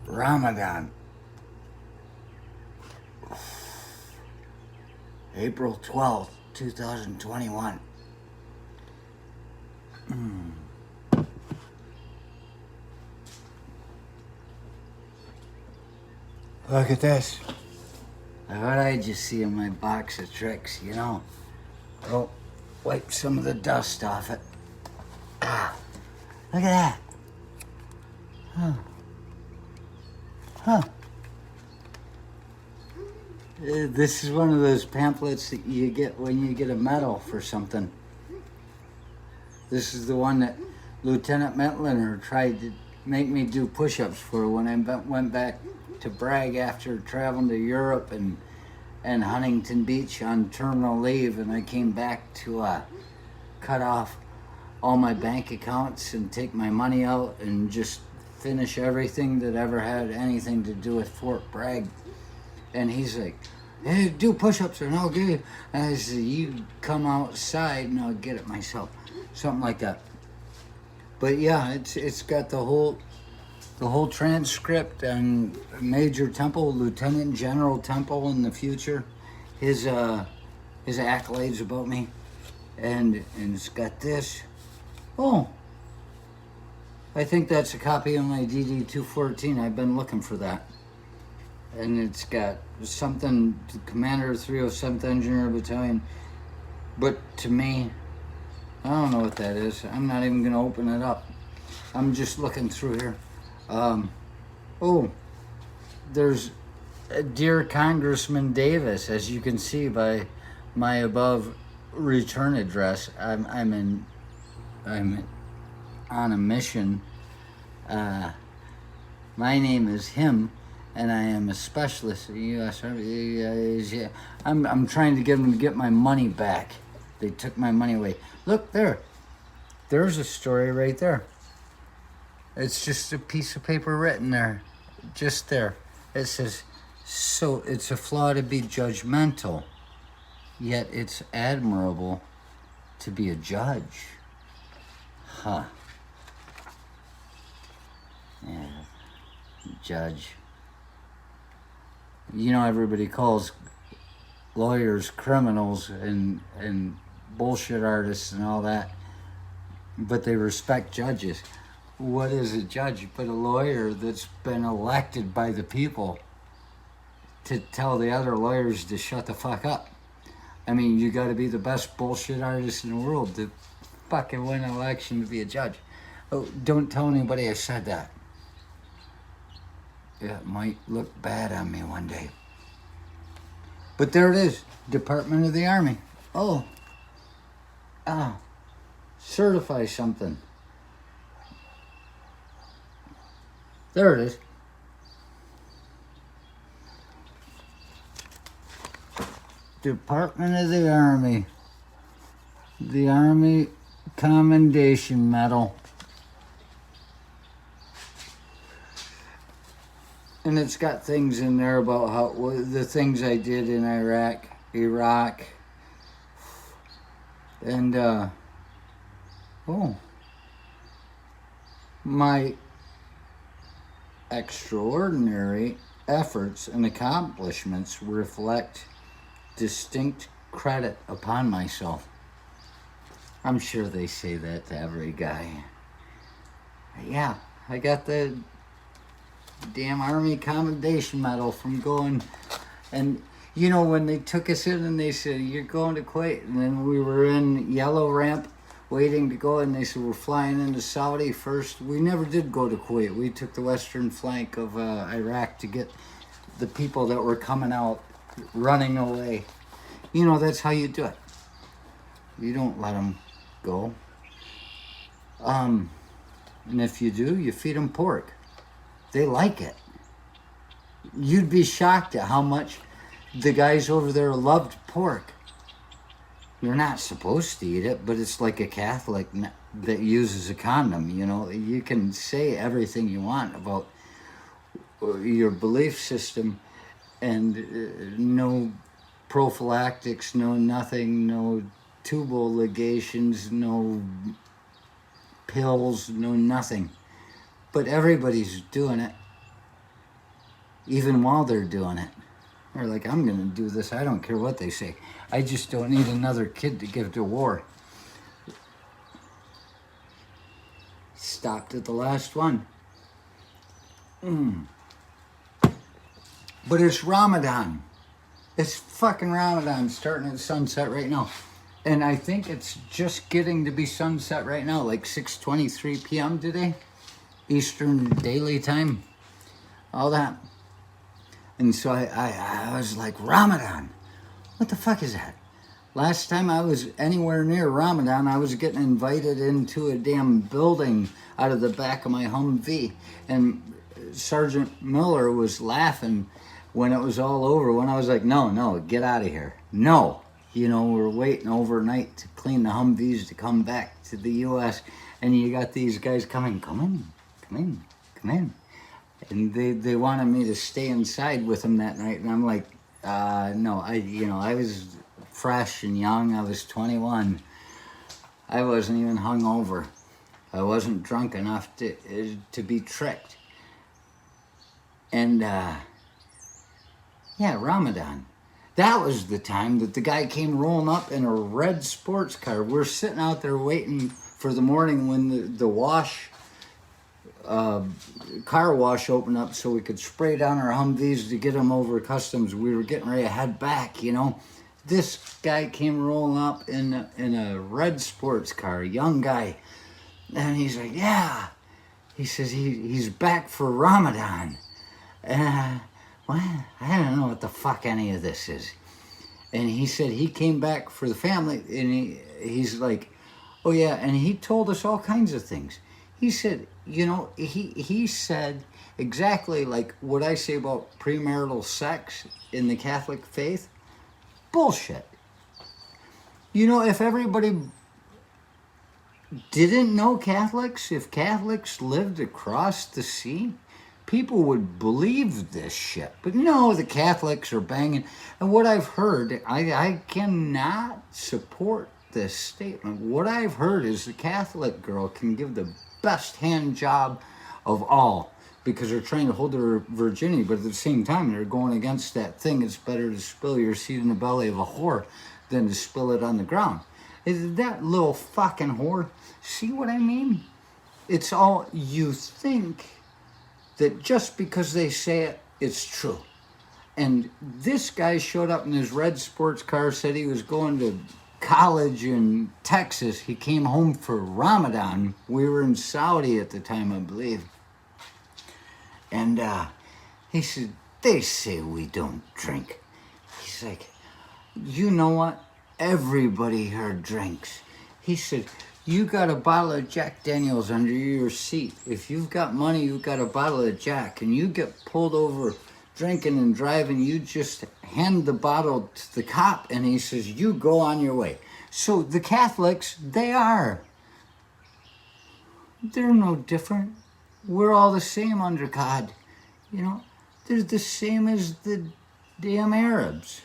Ramadan, April 12th, 2021. Look at this. I thought I'd just see in my box of tricks, Oh, wipe some of the dust off it. Look at that. This is one of those pamphlets that you get when you get a medal for something. This is the one that Lieutenant Mentliner tried to make me do push-ups for when I went back to brag after traveling to Europe and Huntington Beach on terminal leave, and I came back to cut off all my bank accounts and take my money out and just finish everything that ever had anything to do with Fort Bragg. And he's like, "Hey, do push-ups and I'll get it." And I said, "You come outside and I'll get it myself." Something like that. But yeah, it's got the whole transcript and Major Temple, Lieutenant General Temple in the future, his accolades about me, and it's got this. Oh, I think that's a copy of my DD-214. I've been looking for that. And it's got something to Commander 307th Engineer Battalion. But to me, I don't know what that is. I'm not even going to open it up. I'm just looking through here. Oh, there's Dear Congressman Davis, as you can see by my above return address. I'm on a mission. My name is him, and I am a specialist in the U.S. Army. I'm trying to get them to get my money back. They took my money away. Look there. There's a story right there. It's just a piece of paper written there. Just there. It says, "So it's a flaw to be judgmental, yet it's admirable to be a judge." Huh. Yeah. Judge. Everybody calls lawyers criminals and bullshit artists and all that, but they respect judges. What is a judge but a lawyer that's been elected by the people to tell the other lawyers to shut the fuck up? I mean, you got to be the best bullshit artist in the world to fucking win an election to be a judge. Oh, don't tell anybody I said that. It might look bad on me one day. But there it is, Department of the Army. Oh, certify something. There it is. Department of the Army. The Army Commendation Medal. And it's got things in there about the things I did in Iraq, and my extraordinary efforts and accomplishments reflect distinct credit upon myself. I'm sure they say that to every guy. Yeah, I got the damn Army Commendation Medal from going, and when they took us in and they said, "You're going to Kuwait," and then we were in Yellow Ramp waiting to go, and they said, "We're flying into Saudi first." We never did go to Kuwait. We took the western flank of Iraq to get the people that were coming out running away. That's how you do it. You don't let them go. And if you do, you feed them pork. They like it. You'd be shocked at how much the guys over there loved pork. You're not supposed to eat it, but it's like a Catholic that uses a condom. You can say everything you want about your belief system, and no prophylactics, no nothing, no tubal ligations, no pills, no nothing. But everybody's doing it. even while they're doing it. They're like, I'm going to do this. I don't care what they say. I just don't need another kid to give to war. Stopped at the last one. But it's Ramadan. It's fucking Ramadan starting at sunset right now. And I think it's just getting to be sunset right now, like 6:23 p.m. today. Eastern Daily Time. All that. And so I was like, Ramadan? What the fuck is that? Last time I was anywhere near Ramadan, I was getting invited into a damn building out of the back of my Humvee. And Sergeant Miller was laughing when it was all over, when I was like, no, get out of here. No. You know, we're waiting overnight to clean the Humvees to come back to the U.S. And you got these guys coming, come in. And they wanted me to stay inside with them that night. And I'm like, no, I was fresh and young. I was 21. I wasn't even hungover. I wasn't drunk enough to be tricked. And, Ramadan. That was the time that the guy came rolling up in a red sports car. We're sitting out there waiting for the morning when the car wash opened up so we could spray down our Humvees to get them over customs. We were getting ready to head back, you know. This guy came rolling up in a red sports car, a young guy. And he's like, yeah. He says he's back for Ramadan. Well, I don't know what the fuck any of this is. And he said he came back for the family, and he's like, oh yeah, and he told us all kinds of things. He said, you know, he said exactly like what I say about premarital sex in the Catholic faith. Bullshit. You know, if everybody didn't know Catholics, if Catholics lived across the sea, people would believe this shit. But no, the Catholics are banging. And what I've heard, I cannot support this statement. What I've heard is the Catholic girl can give the best hand job of all because they're trying to hold their virginity, but at the same time, they're going against that thing. It's better to spill your seed in the belly of a whore than to spill it on the ground. Is that little fucking whore? See what I mean? It's all you think that just because they say it, it's true. And this guy showed up in his red sports car, said he was going to college in Texas. He came home for Ramadan. We were in Saudi at the time, I believe. And he said, they say we don't drink. He's like, you know what? Everybody here drinks. He said, you got a bottle of Jack Daniels under your seat. If you've got money, you've got a bottle of Jack, and you get pulled over drinking and driving, you just hand the bottle to the cop, and he says, you go on your way. So the Catholics, they're no different. We're all the same under God. You know, they're the same as the damn Arabs.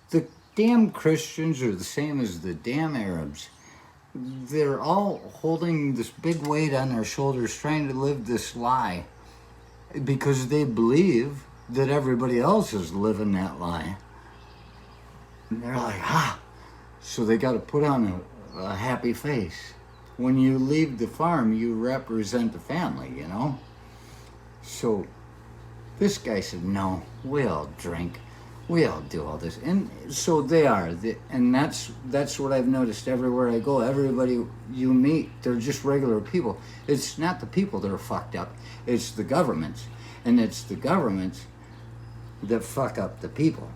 The damn Christians are the same as the damn Arabs. They're all holding this big weight on their shoulders, trying to live this lie because they believe that everybody else is living that lie. And they're like, so they got to put on a happy face. When you leave the farm, you represent the family, you know? So this guy said, no, we all drink. We all do all this. And so they are. And that's what I've noticed everywhere I go. Everybody you meet, they're just regular people. It's not the people that are fucked up. It's the governments. And it's the governments that fuck up the people.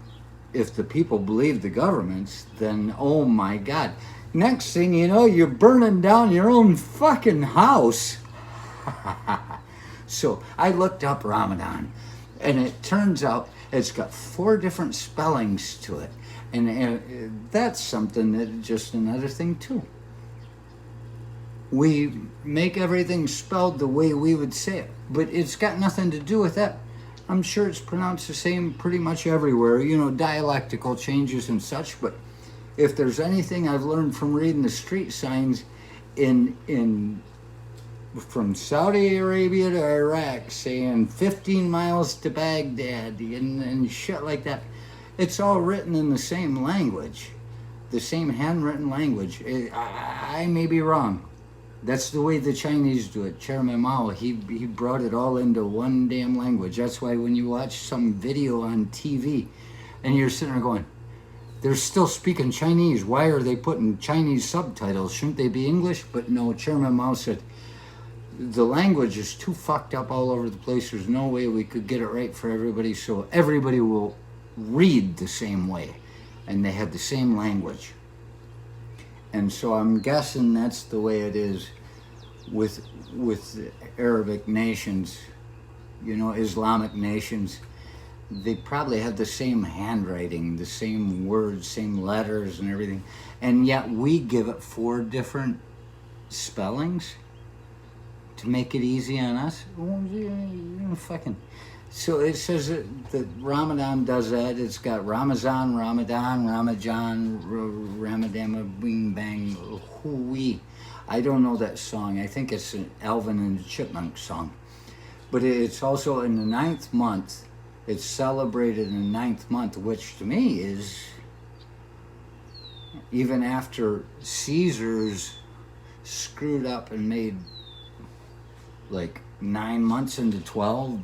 If the people believe the governments, then oh my God. Next thing you know, you're burning down your own fucking house. So I looked up Ramadan, and it turns out it's got 4 different spellings to it. And that's something that just another thing too. We make everything spelled the way we would say it, but it's got nothing to do with that. I'm sure it's pronounced the same pretty much everywhere, you know, dialectical changes and such, but if there's anything I've learned from reading the street signs in from Saudi Arabia to Iraq saying 15 miles to Baghdad and shit like that. It's all written in the same language, the same handwritten language. I may be wrong. That's the way the Chinese do it. Chairman Mao, he brought it all into one damn language. That's why when you watch some video on TV and you're sitting there going, they're still speaking Chinese. Why are they putting Chinese subtitles? Shouldn't they be English? But no, Chairman Mao said, the language is too fucked up all over the place. There's no way we could get it right for everybody, so everybody will read the same way. And they have the same language. And so I'm guessing that's the way it is with Arabic nations, you know, Islamic nations. They probably have the same handwriting, the same words, same letters and everything. And yet we give it 4 different spellings to make it easy on us. Fucking. So it says that Ramadan does that. It's got Ramadan, Ramadan, Bing Bang, Hooey. I don't know that song. I think it's an Alvin and the Chipmunk song. But it's also in the 9th month. It's celebrated in the 9th month, which to me is, even after Caesar's screwed up and made like 9 months into 12,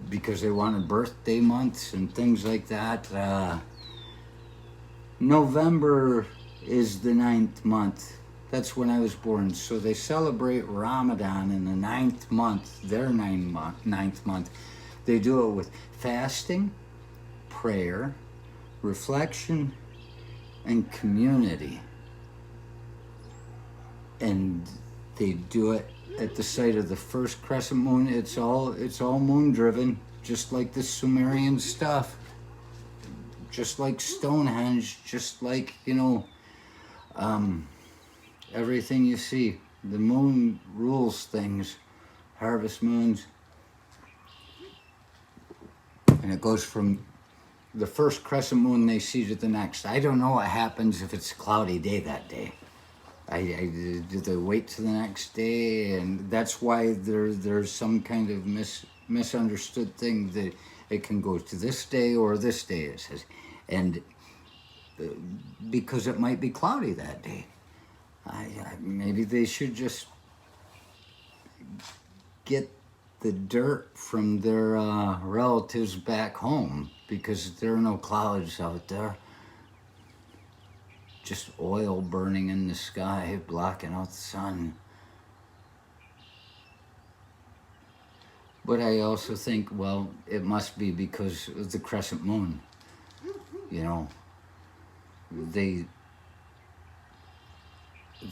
because they wanted birthday months and things like that. November is the 9th month. That's when I was born. So they celebrate Ramadan in the 9th month, their 9th month. They do it with fasting, prayer, reflection, and community. And they do it at the site of the first crescent moon. It's all moon driven, just like the Sumerian stuff, just like Stonehenge, just like, you know, everything you see. The moon rules things, harvest moons, and it goes from the first crescent moon they see to the next. I don't know what happens if it's a cloudy day that day. Do they wait till the next day? And that's why there's some kind of misunderstood thing that it can go to this day or this day, it says. And because it might be cloudy that day. Maybe they should just get the dirt from their relatives back home, because there are no clouds out there. Just oil burning in the sky, blocking out the sun. But I also think, well, it must be because of the crescent moon. You know, they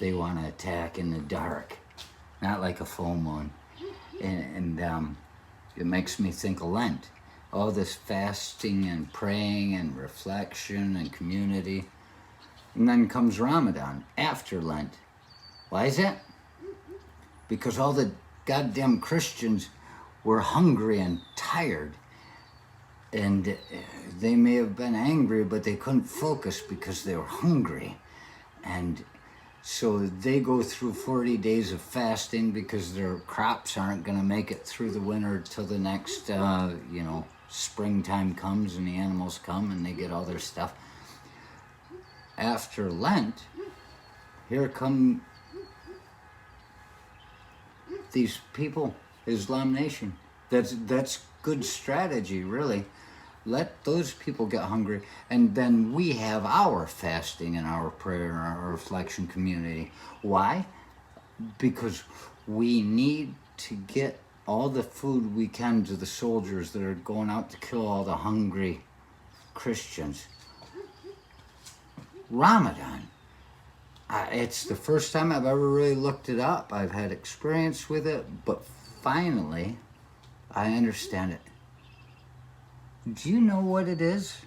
want to attack in the dark, not like a full moon. And it makes me think of Lent. All this fasting and praying and reflection and community. And then comes Ramadan after Lent. Why is that? Because all the goddamn Christians were hungry and tired. And they may have been angry, but they couldn't focus because they were hungry. And so they go through 40 days of fasting because their crops aren't going to make it through the winter till the next, you know, springtime comes and the animals come and they get all their stuff. After Lent, here come these people, Islam nation. That's good strategy, really. Let those people get hungry, and then we have our fasting and our prayer and our reflection community. Why? Because we need to get all the food we can to the soldiers that are going out to kill all the hungry Christians. Ramadan. It's the first time I've ever really looked it up. I've had experience with it, but finally, I understand it. Do you know what it is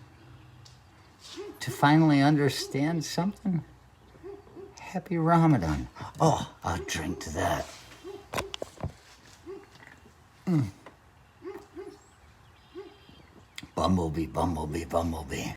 to finally understand something? Happy Ramadan. Oh, I'll drink to that. Bumblebee, bumblebee, bumblebee.